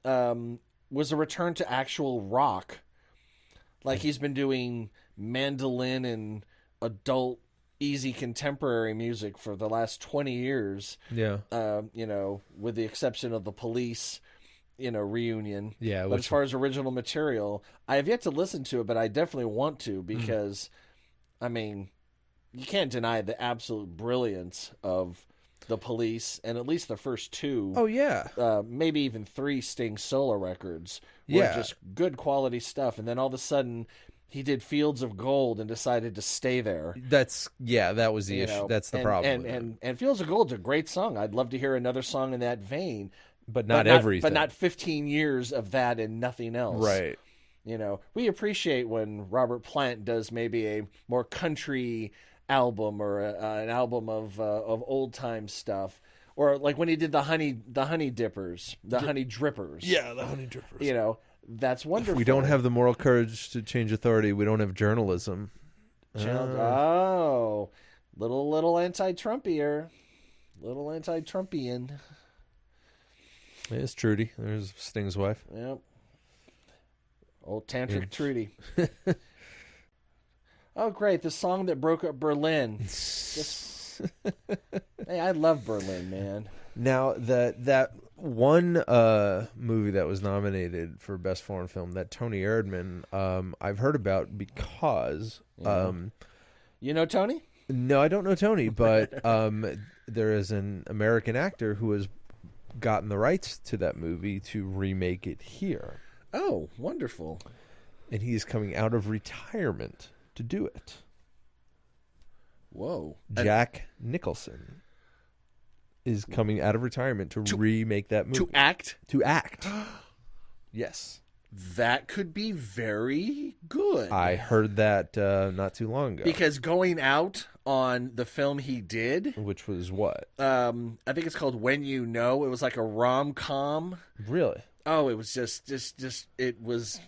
was a return to actual rock. Like he's been doing mandolin and adult easy contemporary music for the last 20 years. Yeah. With the exception of the Police, reunion. Yeah. But as far as original material, I have yet to listen to it, but I definitely want to because, I mean, you can't deny the absolute brilliance of the Police, and at least the first two. Oh, yeah. Maybe even 3 Sting solo records were just good quality stuff. And then all of a sudden, he did Fields of Gold and decided to stay there. That was the issue. That's the problem. And Fields of Gold's a great song. I'd love to hear another song in that vein. But not everything. But not 15 years of that and nothing else. Right. We appreciate when Robert Plant does maybe a more country album or an album of old time stuff, or like when he did the Honey Dippers, the Honey Drippers. Yeah, the Honey Drippers. That's wonderful. If we don't have the moral courage to change authority, we don't have journalism. Little anti-Trumpier, little anti-Trumpian. It's Trudy. There's Sting's wife. Yep. Old Tantric Trudy. Oh, great. The song that broke up Berlin. Hey, I love Berlin, man. Now, that one movie that was nominated for Best Foreign Film, that Tony Erdmann, I've heard about because... you know Tony? No, I don't know Tony, but there is an American actor who has gotten the rights to that movie to remake it here. Oh, wonderful. And he is coming out of retirement to do it. Whoa. Jack Nicholson is coming out of retirement to remake that movie. To act? To act. Yes. That could be very good. I heard that not too long ago. Because going out on the film he did, which was what? I think it's called When You Know. It was like a rom-com. Really? Oh, it was just it was,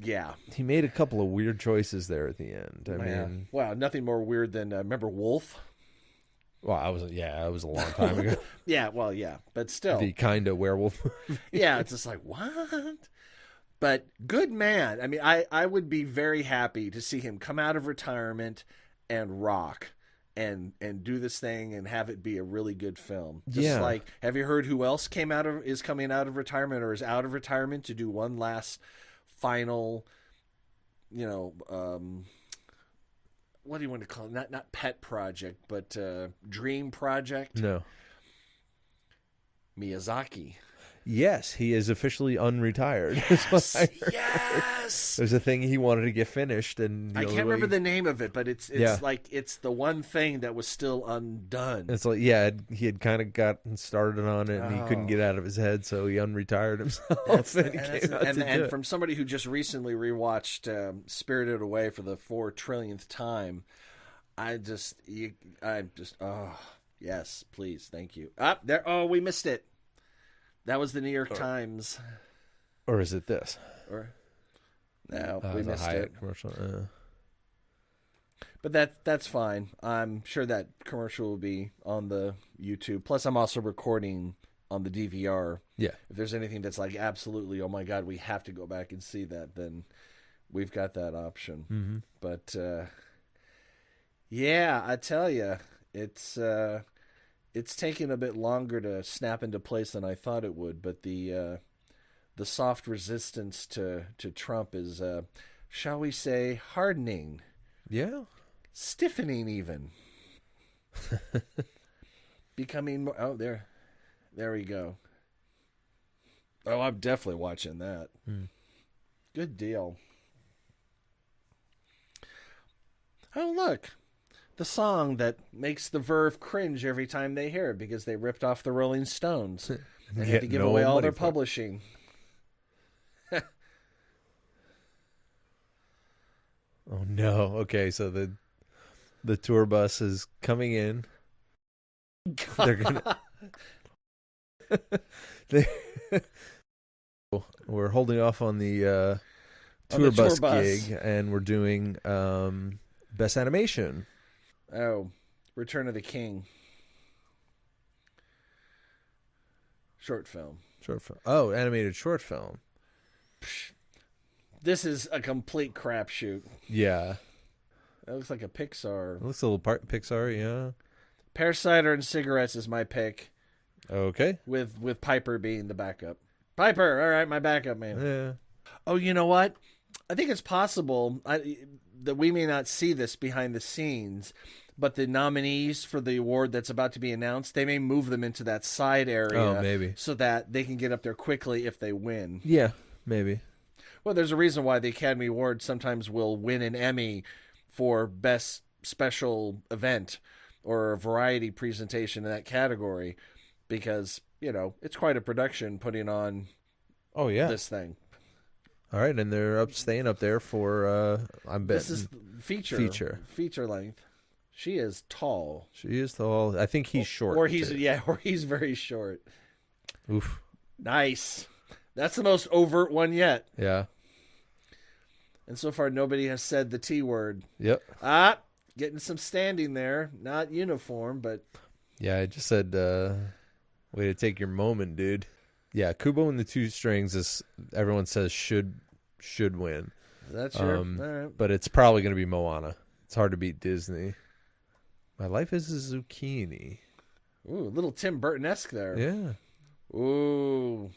yeah. He made a couple of weird choices there at the end. I mean, wow, nothing more weird than remember Wolf? Well, it was a long time ago. Yeah, but still, the kind of werewolf movie. Yeah, it's just like what? But good man. I mean, I would be very happy to see him come out of retirement and rock and do this thing and have it be a really good film. Just like, have you heard who else is coming out of retirement or is out of retirement to do one last final, what do you want to call it? Not pet project, but dream project? No. Miyazaki. Yes, he is officially unretired. Yes. There's a thing he wanted to get finished, and I can't remember the name of it, but it's like it's the one thing that was still undone. It's like he had kind of gotten started on it, and he couldn't get out of his head, so he unretired himself. And from somebody who just recently rewatched Spirited Away for the 4 trillionth time, yes, please, thank you. We missed it. That was the New York Times. Or is it this? No, we missed it. Commercial. But that's fine. I'm sure that commercial will be on the YouTube. Plus, I'm also recording on the DVR. Yeah. If there's anything that's like absolutely, oh my God, we have to go back and see that, then we've got that option. Mm-hmm. But yeah, I tell you, it's taking a bit longer to snap into place than I thought it would. But the soft resistance to Trump is, shall we say, hardening. Yeah. Stiffening even. Becoming more... Oh, there we go. Oh, I'm definitely watching that. Good deal. Oh, look. The song that makes the Verve cringe every time they hear it because they ripped off the Rolling Stones. They had to give away all their publishing. Oh, no. Okay, so the tour bus is coming in. They're gonna... We're holding off on the tour bus gig, and we're doing Best Animation. Oh, Return of the King. Short film. Oh, animated short film. This is a complete crapshoot. Yeah. That looks like a Pixar. It looks a little Pixar, yeah. Pear cider and cigarettes is my pick. Okay. With Piper being the backup. Piper, all right, my backup man. Yeah. Oh, you know what? I think it's possible that we may not see this behind the scenes, but the nominees for the award that's about to be announced, they may move them into that side area. Oh, maybe. So that they can get up there quickly if they win. Yeah, maybe. Well, there's a reason why the Academy Award sometimes will win an Emmy for Best Special Event or a variety presentation in that category because, it's quite a production putting on this thing. All right, and they're staying up there for, I'm betting. This is feature length. She is tall. She is tall. I think he's short. Or he's very short. Oof. Nice. That's the most overt one yet. Yeah. And so far, nobody has said the T word. Yep. Getting some standing there. Not uniform, but... Yeah, I just said, way to take your moment, dude. Yeah, Kubo and the Two Strings is, everyone says should win. That's your... all right. But it's probably going to be Moana. It's hard to beat Disney. My Life is a Zucchini. Ooh, a little Tim Burton-esque there. Yeah. Ooh.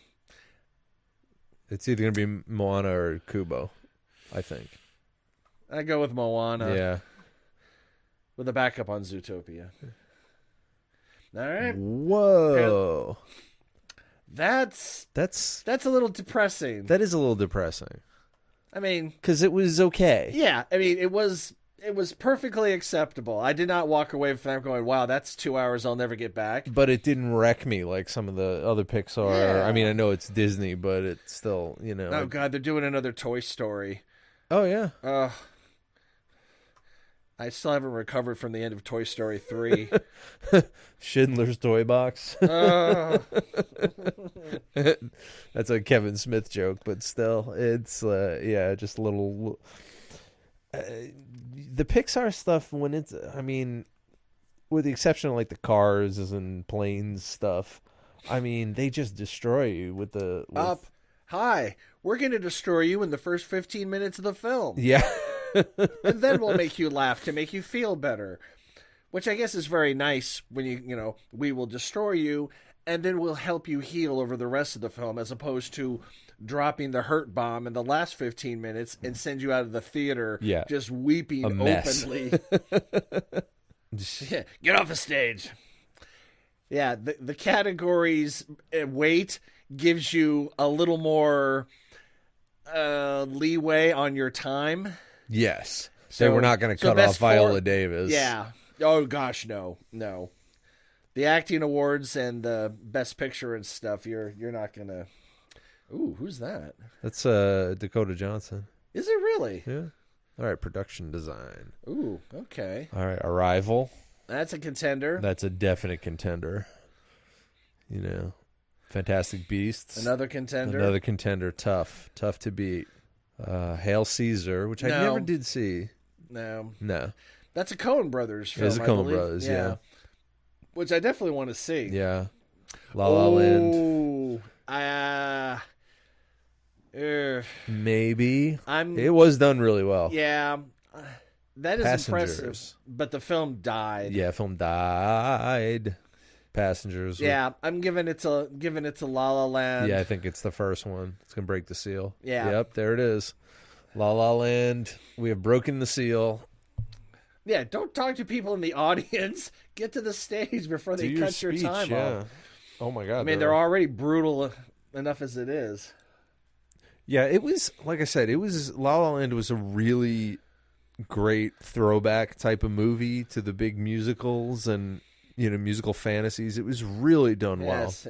It's either going to be Moana or Kubo, I think. I go with Moana. Yeah. With a backup on Zootopia. All right. Whoa. That's a little depressing. That is a little depressing. I mean... Because it was okay. Yeah, I mean, it was perfectly acceptable. I did not walk away from that going, wow, that's 2 hours I'll never get back. But it didn't wreck me like some of the other Pixar. Yeah. I mean, I know it's Disney, but it's still, Oh, God, they're doing another Toy Story. Oh, yeah. I still haven't recovered from the end of Toy Story 3. Schindler's Toy Box. That's a Kevin Smith joke, but still, it's, just a little... the Pixar stuff, when it's, I mean, with the exception of, like, the cars and planes stuff, I mean, they just destroy you with the... Up. Hi. We're going to destroy you in the first 15 minutes of the film. Yeah. And then we'll make you laugh to make you feel better. Which I guess is very nice when we will destroy you and then we'll help you heal over the rest of the film as opposed to dropping the hurt bomb in the last 15 minutes and send you out of the theater just weeping openly. Yeah, get off the stage. Yeah, the categories weight gives you a little more leeway on your time. Yes. So we're not going to cut off Viola Davis. Yeah. Oh, gosh, no. The acting awards and the best picture and stuff, you're not going to... Ooh, who's that? That's Dakota Johnson. Is it really? Yeah. All right, production design. Ooh, okay. All right, Arrival. That's a contender. That's a definite contender. Fantastic Beasts. Another contender. Tough to beat. Hail Caesar, which I never did see. No. That's a Coen Brothers film, It's a Coen Brothers, yeah. Which I definitely want to see. Yeah. La La Land. Maybe. I'm. It was done really well. Yeah, that is Passengers. impressive. But the film died. Yeah, film died. Passengers. Yeah, I'm giving it to La La Land. Yeah, I think it's the first one. It's gonna break the seal. Yeah. Yep, there it is. La La Land. We have broken the seal. Yeah, don't talk to people in the audience. Get to the stage before they cut your time off. Oh my god. I mean, they're already brutal enough as it is. Yeah, it was, like I said, La La Land was a really great throwback type of movie to the big musicals and, musical fantasies. It was really done well. Yes,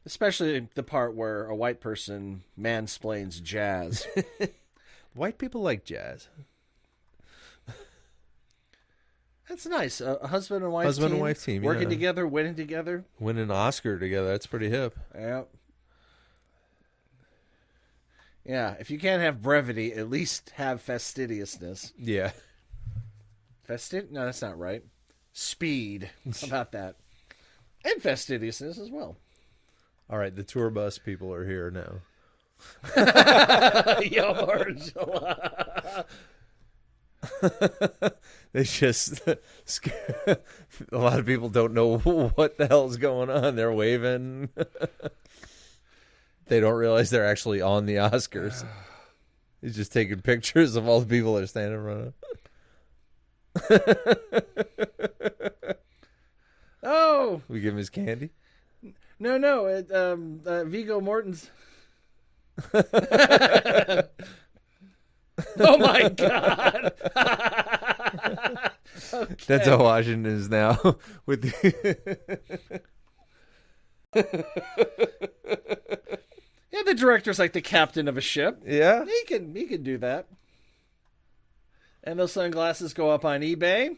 especially the part where a white person mansplains jazz. White people like jazz. That's nice. A husband and wife Husband and wife team, working yeah. together, winning together. Win an Oscar together. That's pretty hip. Yep. Yeah, if you can't have brevity, at least have fastidiousness. Yeah. No, that's not right. Speed. How about that? And fastidiousness as well. All right, the tour bus people are here now. Yo, Mahershala. They just a lot of people don't know what the hell's going on. They're waving. They don't realize they're actually on the Oscars. He's just taking pictures of all the people that are standing around. Oh, We give him his candy. no. Viggo Mortensen. Oh my God. Okay. That's how Washington is now. With Yeah, the director's like the captain of a ship. yeah. He can do that. And those sunglasses go up on eBay.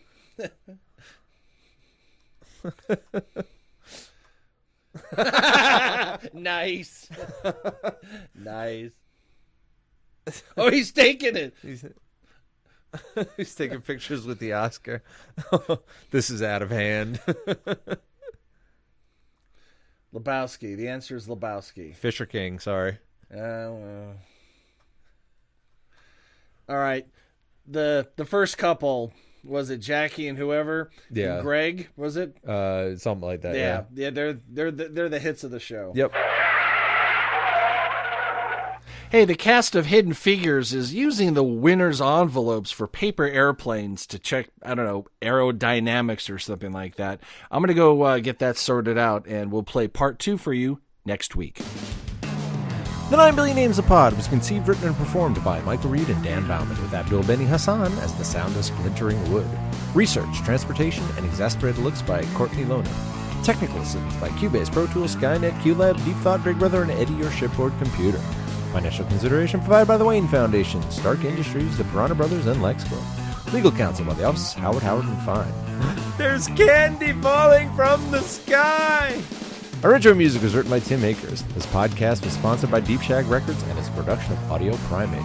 Nice. Nice. Oh, he's taking it. He's taking pictures with the Oscar. This is out of hand. Lebowski. The answer is Lebowski. Fisher King, sorry. Well. All right. The first couple, was it Jackie and whoever? Yeah. And Greg, was it? Something like that. Yeah. They're the hits of the show. Yep. Hey, the cast of Hidden Figures is using the winner's envelopes for paper airplanes to check, I don't know, aerodynamics or something like that. I'm going to go get that sorted out, and we'll play part 2 for you next week. The 9 Billion Names of Pod was conceived, written, and performed by Michael Reed and Dan Bauman, with Abdul Beni Hassan as the sound of splintering wood. Research, transportation, and exasperated looks by Courtney Loner. Technical assistance by Cubase, Pro Tools, Skynet, QLab, Deep Thought, Big Brother, and Eddie, your shipboard computer. Financial consideration provided by the Wayne Foundation, Stark Industries, the Piranha Brothers, and Lexco. Legal counsel by the offices Howard, and Fine. There's candy falling from the sky! Our intro music was written by Tim Akers. This podcast was sponsored by Deep Shag Records and is a production of Audio Primate.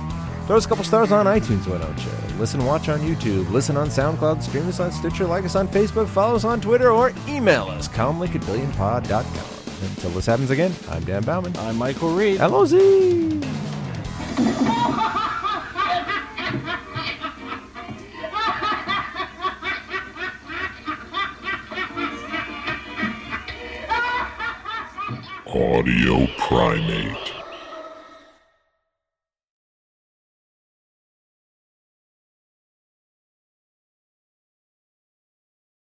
Throw us a couple stars on iTunes, why don't you? Listen, watch on YouTube, listen on SoundCloud, stream us on Stitcher, like us on Facebook, follow us on Twitter, or email us, comlink@billionpod.com. Until this happens again, I'm Dan Bauman. I'm Michael Reed. LOZ! Audio Primate.